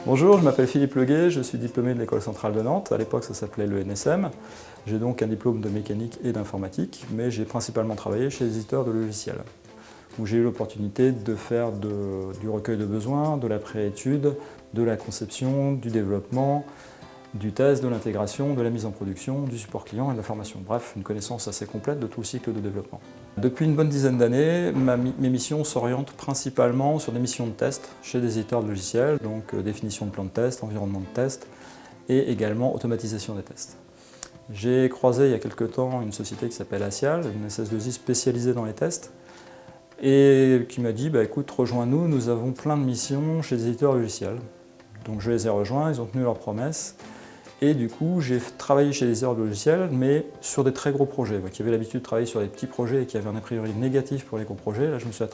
Bonjour, je m'appelle Philippe Leguet, je suis diplômé de l'École centrale de Nantes. À l'époque, ça s'appelait le NSM. J'ai donc un diplôme de mécanique et d'informatique, mais j'ai principalement travaillé chez les éditeurs de logiciels, où j'ai eu l'opportunité de faire du recueil de besoins, de la préétude, de la conception, du développement, du test, de l'intégration, de la mise en production, du support client et de la formation. Bref, une connaissance assez complète de tout le cycle de développement. Depuis une bonne dizaine d'années, mes missions s'orientent principalement sur des missions de test chez des éditeurs de logiciels, donc définition de plan de test, environnement de test et également automatisation des tests. J'ai croisé il y a quelques temps une société qui s'appelle Asial, une SS2I spécialisée dans les tests, et qui m'a dit écoute, rejoins-nous, nous avons plein de missions chez des éditeurs de logiciels. Donc je les ai rejoints, ils ont tenu leurs promesses. Et du coup, j'ai travaillé chez les éditeurs de logiciels, mais sur des très gros projets. Moi qui avais l'habitude de travailler sur des petits projets et qui avaient un a priori négatif pour les gros projets, là je me suis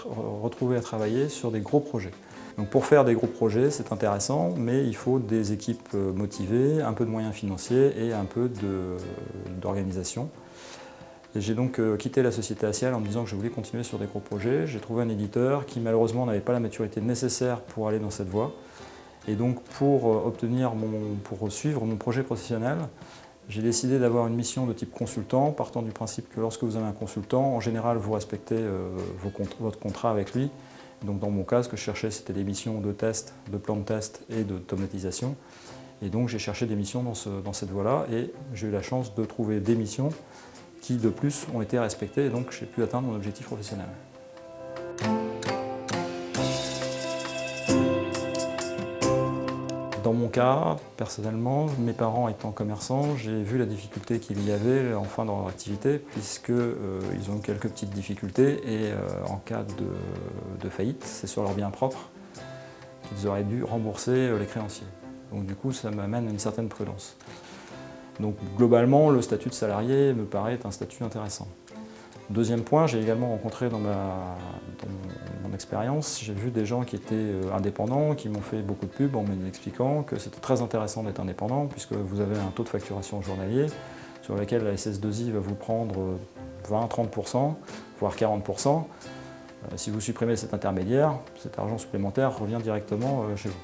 retrouvé à travailler sur des gros projets. Donc pour faire des gros projets, c'est intéressant, mais il faut des équipes motivées, un peu de moyens financiers et un peu d'organisation. J'ai donc quitté la société Asial en me disant que je voulais continuer sur des gros projets. J'ai trouvé un éditeur qui malheureusement n'avait pas la maturité nécessaire pour aller dans cette voie. Et donc pour suivre mon projet professionnel, j'ai décidé d'avoir une mission de type consultant, partant du principe que lorsque vous avez un consultant, en général vous respectez votre contrat avec lui. Donc dans mon cas, ce que je cherchais, c'était des missions de test, de plan de test et d'automatisation. Et donc j'ai cherché des missions dans cette voie-là et j'ai eu la chance de trouver des missions qui de plus ont été respectées et donc j'ai pu atteindre mon objectif professionnel. Dans mon cas, personnellement, mes parents étant commerçants, j'ai vu la difficulté qu'il y avait enfin dans leur activité puisqu'ils ont eu quelques petites difficultés et en cas de faillite, c'est sur leurs biens propres qu'ils auraient dû rembourser les créanciers. Donc du coup, ça m'amène à une certaine prudence. Donc globalement, le statut de salarié me paraît un statut intéressant. Deuxième point, j'ai également rencontré dans mon expérience, j'ai vu des gens qui étaient indépendants, qui m'ont fait beaucoup de pubs en m'expliquant que c'était très intéressant d'être indépendant puisque vous avez un taux de facturation journalier sur lequel la SS2I va vous prendre 20-30%, voire 40%. Si vous supprimez cet intermédiaire, cet argent supplémentaire revient directement chez vous.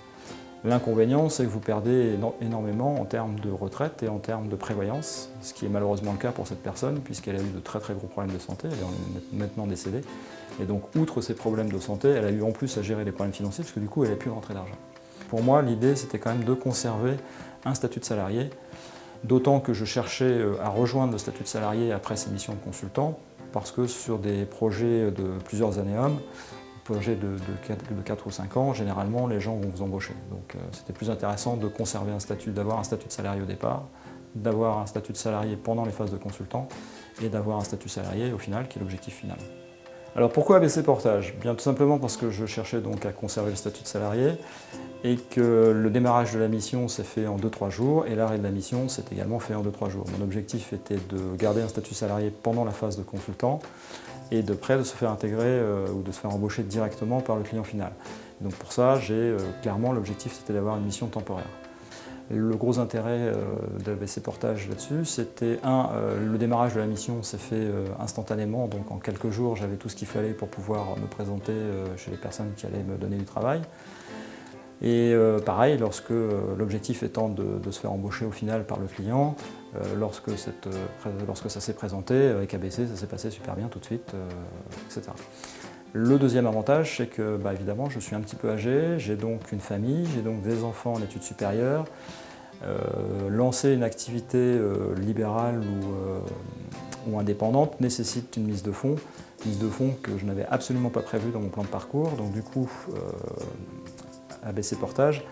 L'inconvénient, c'est que vous perdez énormément en termes de retraite et en termes de prévoyance, ce qui est malheureusement le cas pour cette personne, puisqu'elle a eu de très gros problèmes de santé, elle est maintenant décédée. Et donc, outre ces problèmes de santé, elle a eu en plus à gérer des problèmes financiers, parce que du coup, elle n'a plus rentré d'argent. Pour moi, l'idée, c'était quand même de conserver un statut de salarié, d'autant que je cherchais à rejoindre le statut de salarié après ces missions de consultant, parce que sur des projets de plusieurs années hommes, projet de 4 ou 5 ans, généralement les gens vont vous embaucher. Donc c'était plus intéressant de conserver d'avoir un statut de salarié au départ, d'avoir un statut de salarié pendant les phases de consultant et d'avoir un statut salarié au final, qui est l'objectif final. Alors pourquoi ABC Portage? Bien tout simplement parce que je cherchais donc à conserver le statut de salarié et que le démarrage de la mission s'est fait en 2-3 jours et l'arrêt de la mission s'est également fait en 2-3 jours. Mon objectif était de garder un statut salarié pendant la phase de consultant et de près de se faire intégrer ou de se faire embaucher directement par le client final. Donc pour ça, clairement l'objectif c'était d'avoir une mission temporaire. Le gros intérêt d'ABC Portage là-dessus, c'était le démarrage de la mission s'est fait instantanément, donc en quelques jours j'avais tout ce qu'il fallait pour pouvoir me présenter chez les personnes qui allaient me donner du travail. Et pareil, l'objectif étant de se faire embaucher au final par le client, lorsque ça s'est présenté avec ABC, ça s'est passé super bien tout de suite, etc. Le deuxième avantage, c'est que évidemment, je suis un petit peu âgé, j'ai donc une famille, j'ai donc des enfants en études supérieures. Lancer une activité libérale ou indépendante nécessite une mise de fonds que je n'avais absolument pas prévue dans mon plan de parcours. Donc du coup, ABC Portage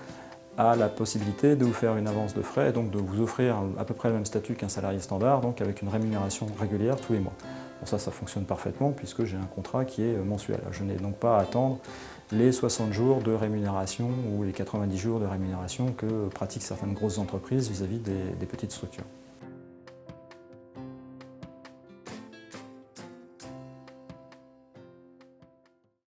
a la possibilité de vous faire une avance de frais et donc de vous offrir à peu près le même statut qu'un salarié standard, donc avec une rémunération régulière tous les mois. Bon, ça fonctionne parfaitement puisque j'ai un contrat qui est mensuel. Je n'ai donc pas à attendre les 60 jours de rémunération ou les 90 jours de rémunération que pratiquent certaines grosses entreprises vis-à-vis des petites structures.